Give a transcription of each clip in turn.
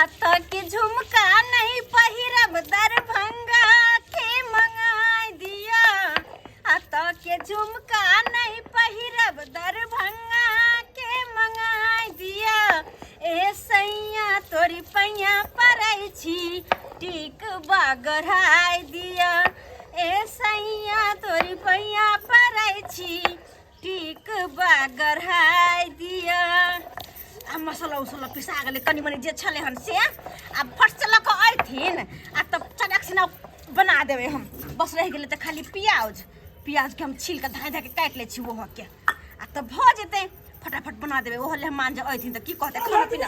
आता के झुमका नहीं पहिरब दरभंगा के मंगाई दिया। आता के झुमका नहीं पहिरब दरभंगा के मंगाई दिया। ए सैया तोरी पैया पड़ै छी टीक बागढ़ाई दिया। ए सैया तोरी पैया पड़ै छी टीक बागढ़ाई दिया। आ मसला उसला पिसा गेलै कनी मनी जे छलै हन से आ फट से लऽ कऽ अयथिन आ तब चटक से बना देबै हम। बस रहि गेलै तऽ खाली प्याज के हम छील के धाय धाय के काटि लै छी ओहो के आ तब भऽ जेतै फटाफट बना देबै। ओहो ले मान जे अयथिन तऽ की कहतै खाना पीना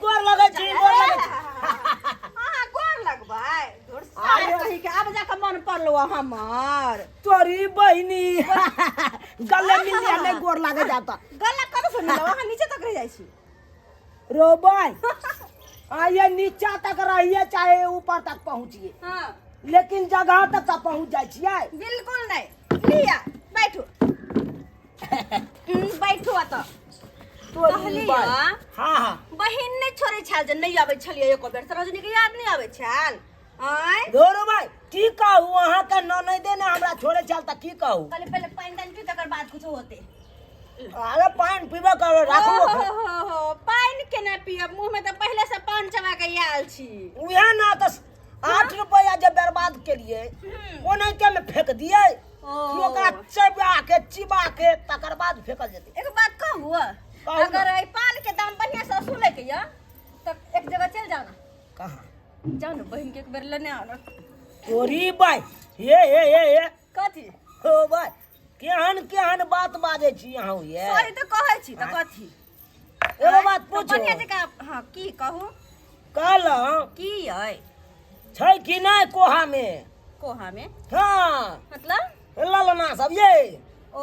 गोर लगै छी गोर लगै छी। अब जाके मन पड़लो हमर तोरी बहिनी गले मिल जाने गोर लागे जाता गला कब सुन लो वहां नीचे तक रह जाई छी रो भाई आइए नीचा तक रहिए चाहे ऊपर तक पहुंचिए। हां लेकिन जगह तक पहुंच जाय छियै। बिल्कुल नहीं लिया बैठो बैठो आ तोरी भाई हां बहिन ने छोड़े छाल जे नहीं आबै छलिए एको बेर सरोजनी के याद नहीं आबै छाल। आय रो भाई की कहू वहां के ननैदे ने हमरा छोड़े चल त की कहू। पहले पानी दान पी तकर बाद कुछ होते। अरे पानी पीबे करो राखो हो पानी के ना पियब मुंह में तो पहले से पान चबा के आयल छी। उहे ना त 8 रुपया जे बर्बाद केलिए ओने के में फेंक दिए कि ओकरा चिबा के तकर बाद फेंकल जेतै। एक बात कहू अगर ए पान के दाम बढ़िया से वसूले के या तो एक जगह चल जाओ ना। कहां जाओ ना बहन के एक बेर लेने आओ ना। तोरी भाई ये कथी हो भाई केहन बात बाजे छी अहाँ ये। सही तो कहै छी त कथी एगो बात पूछो बढ़िया जगह। हां की कहू कहल की है छै कि नहीं कोहा में। कोहा में हां मतलब ललना सब ये ओ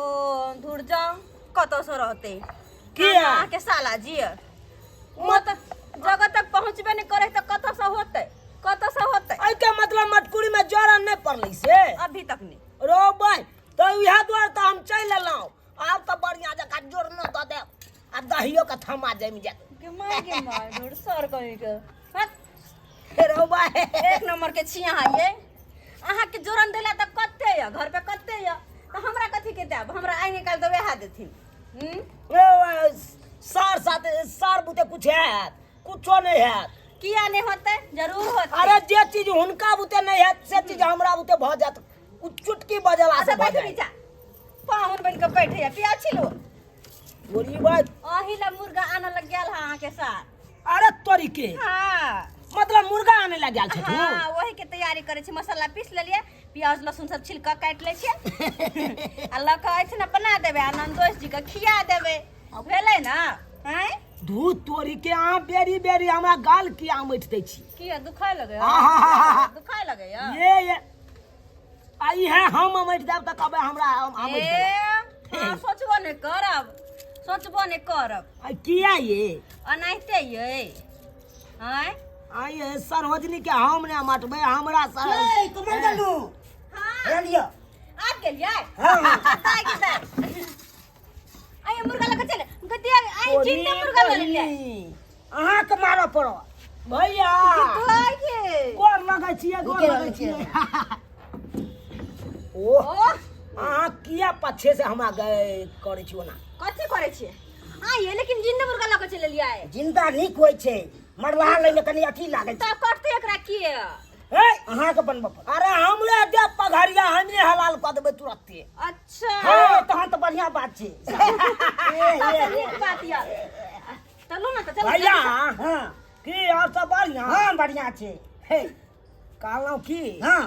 दूर जाओ कतो से रहते किया के साला जी मत जगह तक पहुंचबे नहीं करे तो कतो से होते आई के मतलब मटकुरी में जरा नहीं पड़ली से अभी तक नहीं। रो भाई तो यह द्वार तो हम चल लेलौ अब तो बढ़िया जगह जोर न द दे आ दहियो का थमा जम जा के मार दूर सर कहीं के रो भाई एक नंबर के छी अहाँ ये। अहाँ के जोरन देला त कत्ते या घर पे कत्ते या तो हमरा कथी के देब हमरा आइ निकाल देबे हा देथिन। सार बुते कुछ है कुछो नहीं है किया नहीं होते जरूर होते। अरे जे चीज हुनका बुते नहीं है से चीज हमरा बुते भ जात उ चुटकी बजला से भ जाए। जा पाहुन बन के बैठे या पिया छिलो बोली बात अही ला मुर्गा आने लग गेल हा अहाँ के साथ। अरे तोरी के हां मतलब मुर्गा आने लग गेल छ तू। हां वही के तैयारी करे छी मसाला पीस लेलिए प्याज लहसुन सब छिलका काट ले छी आ लक ऐसे ना बना देबे आ नंदोस जी के खिया देबे भेलै ना। हैं दूध तोरी के आ बेरी बेरी हमरा गाल किया मैट दै छी किया दुखाय लगे दुखाय लगे या ये आई है हम मैट देब त कहबे हमरा मैट दे। सोचबो नहीं करब आई किया ये अनाइते ये हैं आई है सरोजनी के हम ने मटबे हमरा सर ए कमर गलू हां रेलियो आप गेलिए हां ताई के साथ आई मुर्गा लगे चले गतिया आई जिंदा मुर्गा ले ले अहाँ के मारो पड़ो भैया भाई गोर लगै छियै गोर लगै छियै। ओ अहाँ किया पछे से हमरा गए करै छी ओना कथी करे छी आई लेकिन जिंदा मुर्गा लगे चले लिया है जिंदा नीक होय छै मरला लइले कनी अथी लागे छै। त करते एकरा किए हे अहाँ के बनब अरे हमरे दे पघरिया हमरे हलाल क देबै तुरंते। अच्छा हां तहन तो बढ़िया बात छै। नीक बात या चलो ना तो चलो भैया हां की और सब बढ़िया हां बढ़िया छै। हे कहलौ की हां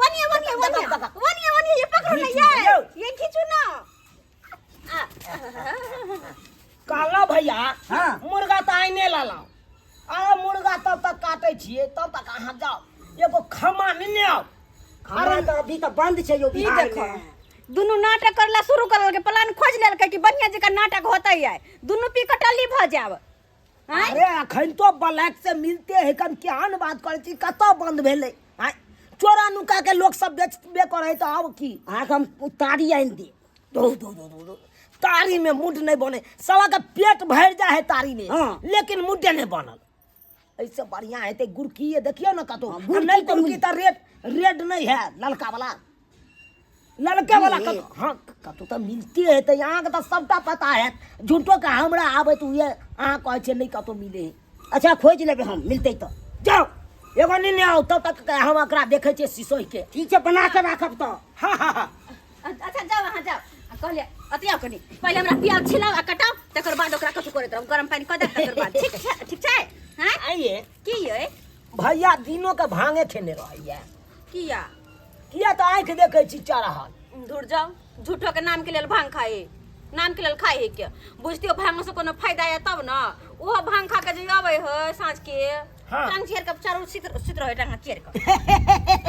वनिया ये पकड़ो ना ये खींचो ना। कहलौ भैया हां मुर्गा त आइने लालौ अरे मुर्गा तब तक काटै छियै तब तक अहाँ जाओ एगो खमा निने आओ। खाना तो अभी तो बंद छै यो बिहार में। दुनू नाटक करला शुरू करल के प्लान खोज लेल के कि बढ़िया जका नाटक होतै है दुनू पी कटली भ जाब। अरे अखन तो ब्लैक से मिलते है कन केहन बात करे छी कत बंद भेले चोरा नुका के लोग सब बेचबे करे तो अब की अहाँके हम तारी आनि दे दो तारी में मुड नहीं बने सवा का पेट भर जा है तारी में हाँ। लेकिन मुड्डे नहीं बनल ऐसे बढ़िया है ते गुड़की है देखियो ना कतो हाँ, गुड़की नहीं तो गुड़की तो रेड नहीं है ललका वाला कतो हाँ कतो तो मिलती है तो यहाँ का तो सबटा पता है झूठो का हमरा आवे तो ये अहाँ कहे छे नहीं कतो मिले है। अच्छा खोज लेबै हम मिलतै तऽ जाओ एगो नहीं आओ तब तक के हम एकरा देखे छे शीशो के ठीक छै बना के राखब तऽ हाँ हाँ हाँ अच्छा जाओ वहाँ जाओ आ कहलिए अतिया कनी पहले हमरा प्याज छिलाओ आ कटाओ तकर बाद ओकरा कथु करैत रहब गरम पानी क दे तकर बाद ठीक छै हैं आइए की ये भैया दिनों के भांगे खेने रहिए किया तो आँख देखे छी चढ़ल दूर जाओ झूठो के नाम के लेल भांग खाए नाम के लेल खाए है के बुझतियो भांग से कोनो फायदा है तब ना ओहो भांग खा के जे आवे है साँझ के हाँ। टांग चेर के चारो सित रहे टांग चेर के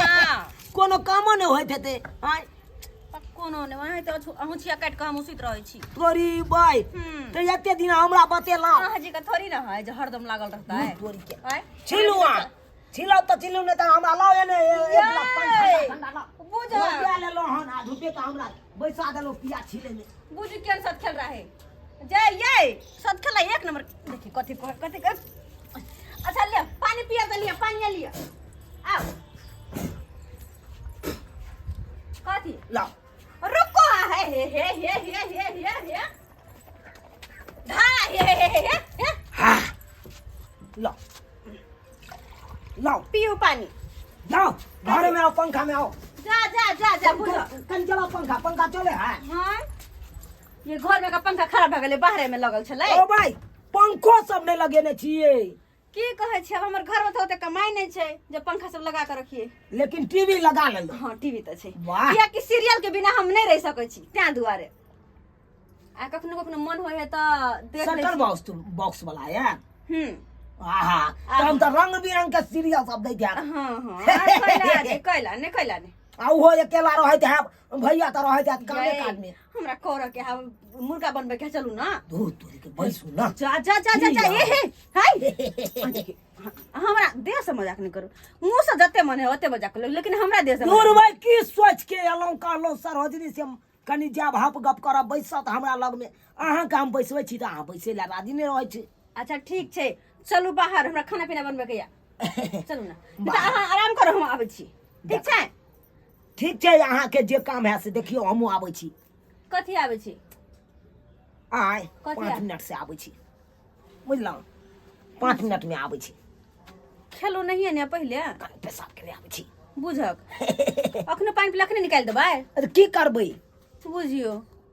हां कोनो कामो नहीं होइत हेते हाँ कोनो ने वहां तो अहुचिया काट के हम उसित रहे छी तोरी बाई तो एते दिन हमरा बतेला हां जी का थोड़ी ना है जो हरदम लागल रहता है तोरी के हैं छिलुआ छिलौ तो छिलु ने तो हमरा लाओ ने एक लाख ये। ठंडा ला बुझा बुझा ले लो हन आ धुपे का हमरा बैसा देलो पिया छिले में बुझ के साथ खेल रहा है जय ये साथ खेला एक नंबर देखी कथी अच्छा ले पानी पिया तो लिया पानी लिया आओ कथी लाओ रुको है हे धा हे हाँ लाओ लाओ पियो पानी जाओ घर में आओ पंखा में आओ जा बुझो कन चलो पंखा चले है हां ये घर में का पंखा खराब भ गेले बाहर में लगल छले ओ भाई पंखो सब नहीं लगेने छिए की कहे छै अब हमर घर में तो ओते कमाई नहीं छै जे पंखा सब लगा के रखिए लेकिन टीवी लगा ले हां टीवी तो छै वाह। किया कि सीरियल के बिना हम नहीं रह सकै छी त्या दुआरे आ कखनो मन होय है त देख ले सर्कल बॉक्स वाला है आहा आहा। तो हम तो रंग बिरंग के सीरियल सब देख हां कैला ने आ वो अकेला रहत है भैया तो रहत है कामे काज में हमरा कर के हम मुर्गा बनबे के चलू ना धू तोरी के बैसू ना जा ए हे हाय हमरा देह से मजाक नहीं करू मुंह से जते मन है ओते मजाक करू लेकिन हमरा देह से दूर भाई की सोच के एलौं कहलौं सरोजनी से कनी जाब हप गप करब बैसत हमरा लग में अहाँ के हम बैसबै छी त अहाँ बैसे ला राजी नहीं रहै छी अच्छा ठीक छै चलू बाहर हमरा खाना पीना बनबे के या चलू ना बेटा अहाँ आराम करू हम आबै छी ठीक छै अहाँ के जे काम है से देखियो हमहू आबै छी कथी आबै छी आय कथी 5 मिनट से आबै छी बुझलौं 5 मिनट में आबै छी खेलो नहीं है ने पहले पेशाब करे आबै छी बुझक अखने पानी पिला के निकाल देबै अरे की करबै बुझियो